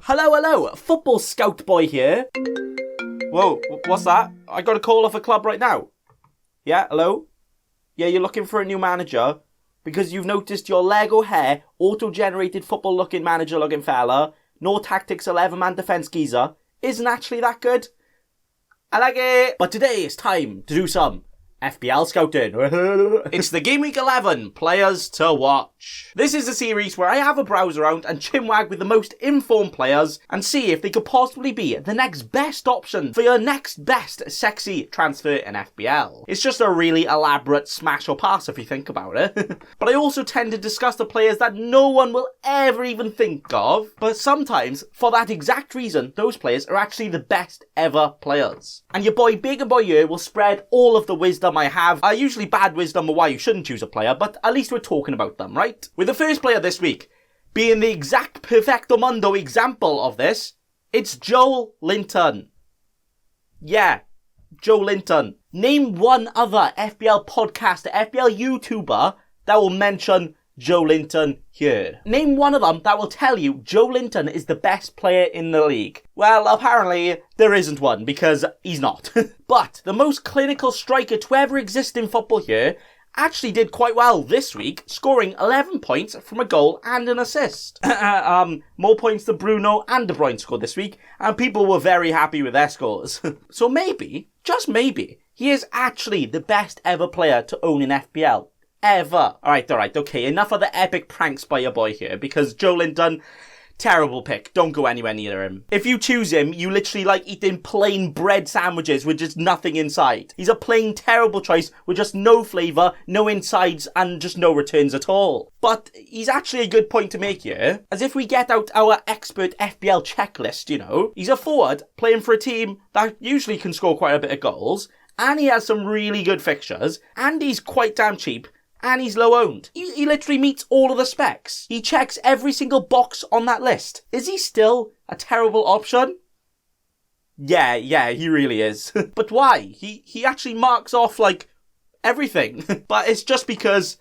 Hello, Football Scout Boy here. Whoa, what's that? I got a call off a club right now. Yeah, hello? Yeah, you're looking for a new manager because you've noticed your Lego hair, auto-generated football-looking manager-looking fella, no tactics 11-man defence geezer, isn't actually that good. I like it. But today it's time to do some FPL scouting. It's the Gameweek 11 players to watch. This is a series where I have a browse around and chinwag with the most informed players and see if they could possibly be the next best option for your next best sexy transfer in FPL. It's just a really elaborate smash or pass if you think about it. But I also tend to discuss the players that no one will ever even think of. But sometimes, for that exact reason, those players are actually the best ever players. And your boy Big and Boy here will spread all of the wisdom I have, usually bad wisdom of why you shouldn't choose a player, but at least we're talking about them, right? With the first player this week being the exact perfecto mundo example of this, it's Joe Linton. Yeah, Joe Linton. Name one other FPL podcaster, FPL YouTuber that will mention Joe Linton here. Name one of them that will tell you Joe Linton is the best player in the league. Well, apparently there isn't one because he's not. But the most clinical striker to ever exist in football here actually did quite well this week, scoring 11 points from a goal and an assist. More points than Bruno and De Bruyne scored this week, and people were very happy with their scores. So maybe, just maybe, he is actually the best ever player to own in FPL. Ever. Alright, okay, enough of the epic pranks by your boy here, because Joe Linton, terrible pick. Don't go anywhere near him. If you choose him, you literally like eating plain bread sandwiches with just nothing inside. He's a plain terrible choice with just no flavour, no insides, and just no returns at all. But he's actually a good point to make here, as if we get out our expert FPL checklist, you know, he's a forward playing for a team that usually can score quite a bit of goals, and he has some really good fixtures, and he's quite damn cheap, and he's low owned. He literally meets all of the specs. He checks every single box on that list. Is he still a terrible option? Yeah, he really is. But why? He actually marks off, like, everything. But it's just because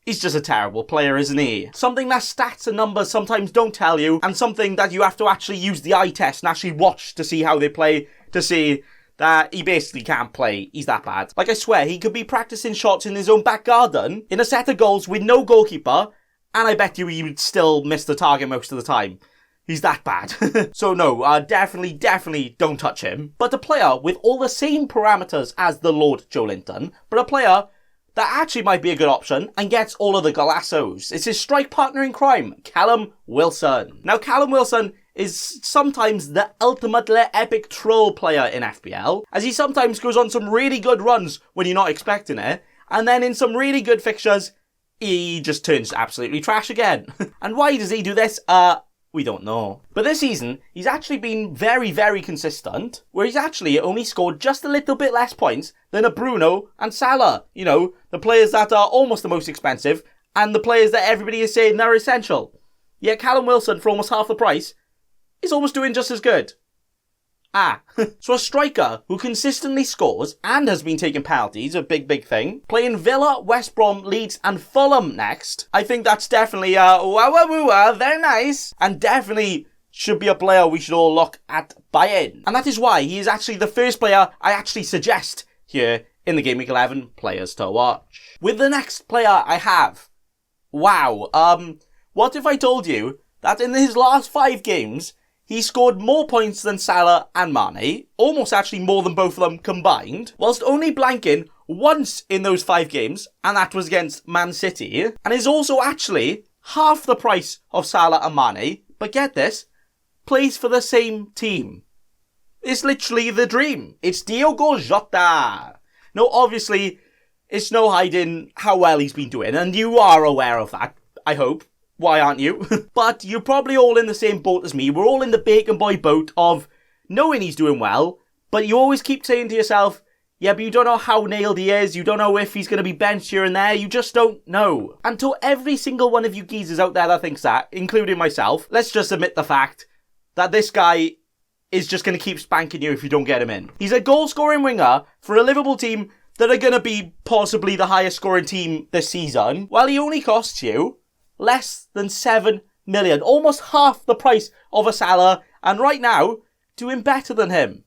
he's just a terrible player, isn't he? Something that stats and numbers sometimes don't tell you, and something that you have to actually use the eye test and actually watch to see how they play, to see that he basically can't play. He's that bad. Like, I swear, he could be practicing shots in his own back garden in a set of goals with no goalkeeper, and I bet you he would still miss the target most of the time. He's that bad. So no, definitely don't touch him. But a player with all the same parameters as the Lord Joe Linton, but a player that actually might be a good option and gets all of the golassos. It's his strike partner in crime, Callum Wilson. Now, Callum Wilson is sometimes the ultimately epic troll player in FPL, as he sometimes goes on some really good runs when you're not expecting it, and then in some really good fixtures, he just turns absolutely trash again. And why does he do this? We don't know. But this season, he's actually been very, very consistent, where he's actually only scored just a little bit less points than a Bruno and Salah. You know, the players that are almost the most expensive, and the players that everybody is saying are essential. Yet Callum Wilson, for almost half the price, is almost doing just as good. So a striker who consistently scores and has been taking penalties, a big thing, playing Villa, West Brom, Leeds and Fulham next. I think that's definitely very nice, and definitely should be a player we should all look at buying. And that is why he is actually the first player I actually suggest here in the Gameweek 11 players to watch. With the next player I have, wow, what if I told you that in his last 5 games, he scored more points than Salah and Mane, almost actually more than both of them combined, whilst only blanking once in those 5 games, and that was against Man City, and is also actually half the price of Salah and Mane, but get this, plays for the same team. It's literally the dream. It's Diogo Jota. Now, obviously, it's no hiding how well he's been doing, and you are aware of that, I hope. Why aren't you? But you're probably all in the same boat as me. We're all in the bacon boy boat of knowing he's doing well, but you always keep saying to yourself, yeah, but you don't know how nailed he is. You don't know if he's going to be benched here and there. You just don't know. And to every single one of you geezers out there that thinks that, including myself, let's just admit the fact that this guy is just going to keep spanking you if you don't get him in. He's a goal-scoring winger for a Liverpool team that are going to be possibly the highest scoring team this season, while he only costs you less than 7 million, almost half the price of a Salah, and right now, doing better than him.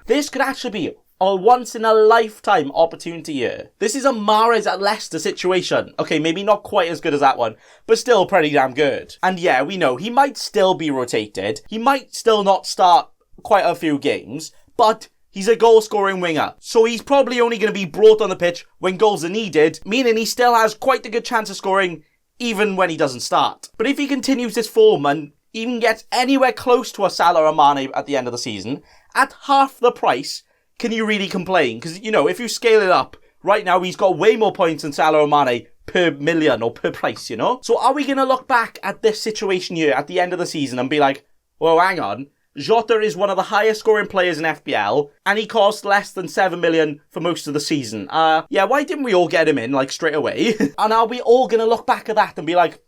This could actually be a once-in-a-lifetime opportunity here. This is a Mahrez at Leicester situation. Okay, maybe not quite as good as that one, but still pretty damn good. And yeah, we know he might still be rotated. He might still not start quite a few games, but he's a goal-scoring winger, so he's probably only going to be brought on the pitch when goals are needed, meaning he still has quite a good chance of scoring even when he doesn't start. But if he continues this form and even gets anywhere close to a Salah or Mane at the end of the season, at half the price, can you really complain? Because, you know, if you scale it up, right now he's got way more points than Salah or Mane per million or per price, you know? So are we going to look back at this situation here at the end of the season and be like, well, hang on, Jota is one of the highest scoring players in FPL, and he cost less than 7 million for most of the season. Yeah, why didn't we all get him in, like, straight away? And are we all going to look back at that and be like,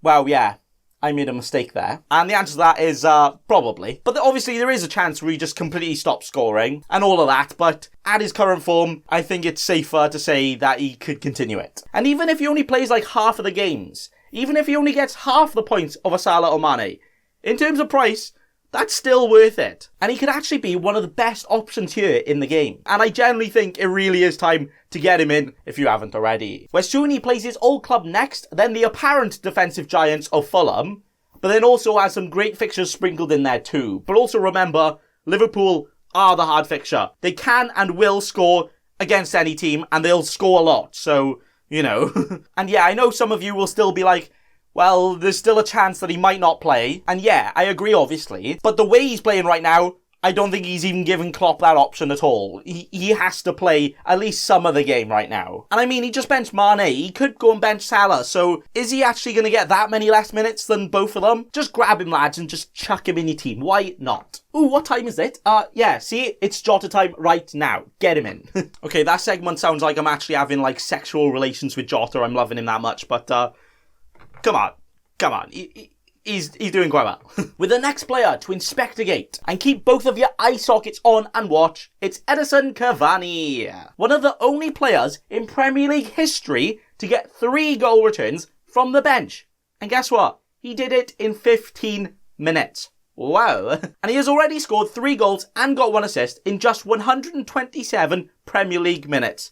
well, yeah, I made a mistake there? And the answer to that is, probably. But obviously there is a chance where he just completely stops scoring and all of that, but at his current form, I think it's safer to say that he could continue it. And even if he only plays like half of the games, even if he only gets half the points of a Salah or Mane, in terms of price, that's still worth it. And he could actually be one of the best options here in the game. And I generally think it really is time to get him in if you haven't already. Where soon he plays his old club next, then the apparent defensive giants of Fulham, but then also has some great fixtures sprinkled in there too. But also remember, Liverpool are the hard fixture. They can and will score against any team, and they'll score a lot. So, you know. And yeah, I know some of you will still be like, well, there's still a chance that he might not play. And yeah, I agree, obviously. But the way he's playing right now, I don't think he's even given Klopp that option at all. He has to play at least some of the game right now. And I mean, he just benched Mane. He could go and bench Salah. So is he actually going to get that many less minutes than both of them? Just grab him, lads, and just chuck him in your team. Why not? Ooh, what time is it? Yeah, see, it's Jota time right now. Get him in. Okay, that segment sounds like I'm actually having, like, sexual relations with Jota. I'm loving him that much, but, come on. He's doing quite well. With the next player to inspectigate and keep both of your eye sockets on and watch, it's Edison Cavani. One of the only players in Premier League history to get 3 goal returns from the bench. And guess what? He did it in 15 minutes. Wow. And he has already scored 3 goals and got 1 assist in just 127 Premier League minutes.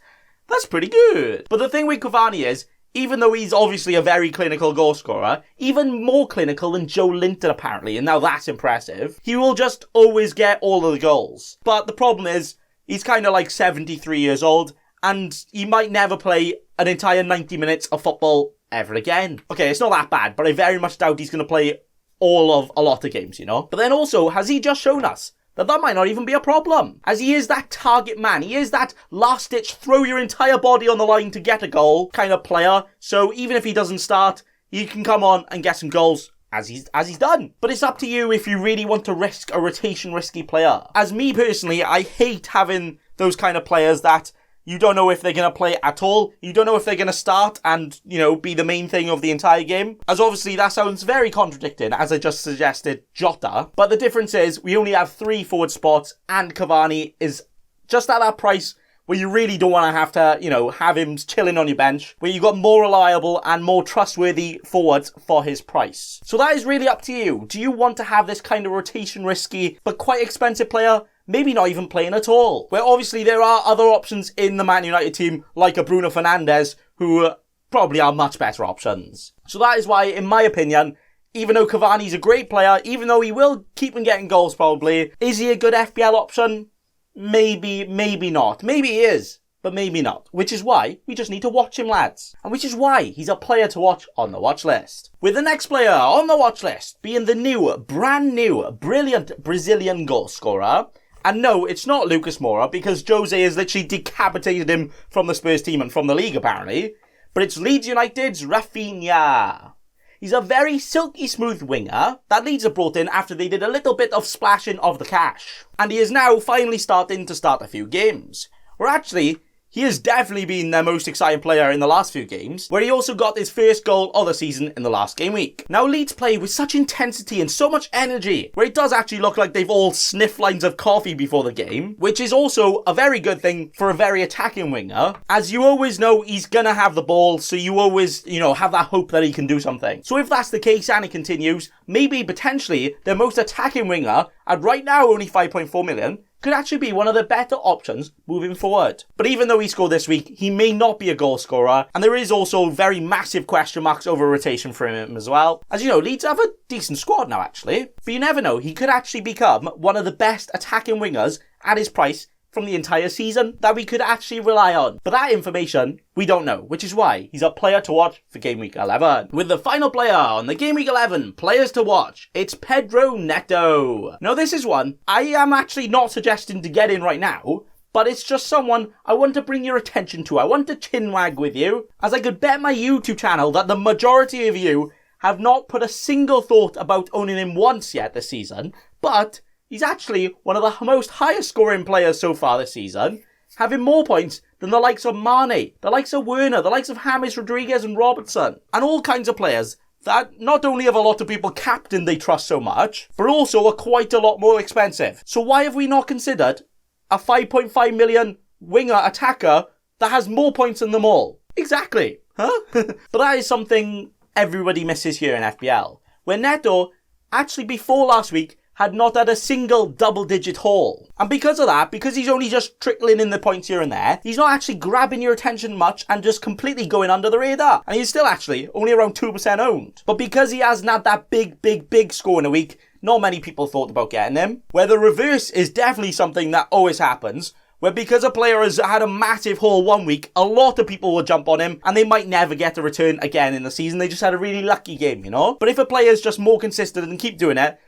That's pretty good. But the thing with Cavani is, even though he's obviously a very clinical goal scorer, even more clinical than Joe Linton apparently, and now that's impressive, he will just always get all of the goals. But the problem is, he's kind of like 73 years old, and he might never play an entire 90 minutes of football ever again. Okay, it's not that bad, but I very much doubt he's going to play all of a lot of games, you know? But then also, has he just shown us that might not even be a problem, as he is that target man. He is that last-ditch, throw your entire body on the line to get a goal kind of player. So even if he doesn't start, he can come on and get some goals as he's done. But it's up to you if you really want to risk a rotation risky player. As me personally, I hate having those kind of players that you don't know if they're going to play at all. You don't know if they're going to start and, you know, be the main thing of the entire game. As obviously that sounds very contradicting, as I just suggested Jota. But the difference is we only have 3 forward spots, and Cavani is just at that price where you really don't want to have to, you know, have him chilling on your bench, where you've got more reliable and more trustworthy forwards for his price. So that is really up to you. Do you want to have this kind of rotation risky but quite expensive player? Maybe not even playing at all. Where obviously there are other options in the Man United team, like a Bruno Fernandes, who probably are much better options. So that is why, in my opinion, even though Cavani's a great player, even though he will keep on getting goals probably, is he a good FPL option? Maybe, maybe not. Maybe he is, but maybe not. Which is why we just need to watch him, lads. And which is why he's a player to watch on the watch list. With the next player on the watch list being the brand new, brilliant Brazilian goal scorer. And no, it's not Lucas Moura, because Jose has literally decapitated him from the Spurs team and from the league, apparently. But it's Leeds United's Rafinha. He's a very silky smooth winger that Leeds have brought in after they did a little bit of splashing of the cash. And he is now finally starting to start a few games. Or actually, He has definitely been their most exciting player in the last few games, where he also got his first goal of the season in the last game week. Now, Leeds play with such intensity and so much energy, where it does actually look like they've all sniffed lines of coffee before the game, which is also a very good thing for a very attacking winger, as you always know he's gonna have the ball, so you always, have that hope that he can do something. So if that's the case and it continues, maybe potentially their most attacking winger, at right now only 5.4 million, could actually be one of the better options moving forward. But even though he scored this week, he may not be a goal scorer, and there is also very massive question marks over rotation for him as well. As you know, Leeds have a decent squad now actually, but you never know, he could actually become one of the best attacking wingers at his price from the entire season that we could actually rely on. But that information, we don't know, which is why he's a player to watch for Game Week 11. With the final player on the Game Week 11 players to watch, it's Pedro Neto. Now this is one I am actually not suggesting to get in right now, but it's just someone I want to bring your attention to. I want to chinwag with you, as I could bet my YouTube channel that the majority of you have not put a single thought about owning him once yet this season, but he's actually one of the most highest scoring players so far this season, having more points than the likes of Mane, the likes of Werner, the likes of James Rodriguez and Robertson, and all kinds of players that not only have a lot of people captain they trust so much, but also are quite a lot more expensive. So why have we not considered a 5.5 million winger attacker that has more points than them all? Exactly, huh? But that is something everybody misses here in FPL, where Neto, actually before last week, had not had a single double-digit haul. And because of that, because he's only just trickling in the points here and there, he's not actually grabbing your attention much and just completely going under the radar. And he's still actually only around 2% owned. But because he hasn't had that big score in a week, not many people thought about getting him. Where the reverse is definitely something that always happens, where because a player has had a massive haul one week, a lot of people will jump on him and they might never get a return again in the season. They just had a really lucky game, But if a player is just more consistent and keep doing it,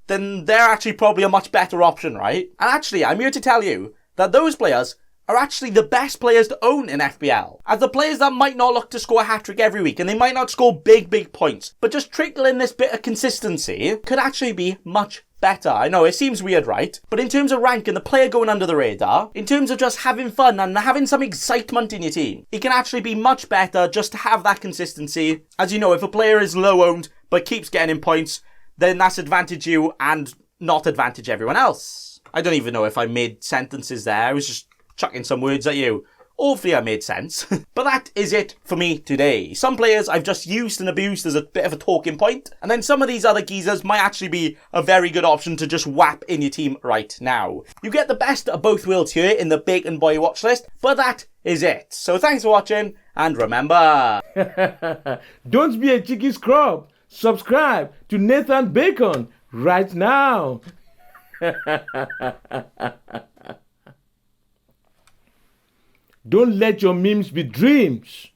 then they're actually probably a much better option, right? And actually, I'm here to tell you that those players are actually the best players to own in FPL. As the players that might not look to score a hat-trick every week, and they might not score big points, but just trickle in this bit of consistency, could actually be much better. I know, it seems weird, right? But in terms of ranking, the player going under the radar, in terms of just having fun and having some excitement in your team, it can actually be much better just to have that consistency. As you know, if a player is low owned, but keeps getting in points, then that's advantage you and not advantage everyone else. I don't even know if I made sentences there. I was just chucking some words at you. Hopefully I made sense. But that is it for me today. Some players I've just used and abused as a bit of a talking point, and then some of these other geezers might actually be a very good option to just whap in your team right now. You get the best of both worlds here in the Bacon Boy watch list, but that is it. So thanks for watching, and remember... Don't be a cheeky scrub. Subscribe to Nathan Bacon right now. Don't let your memes be dreams.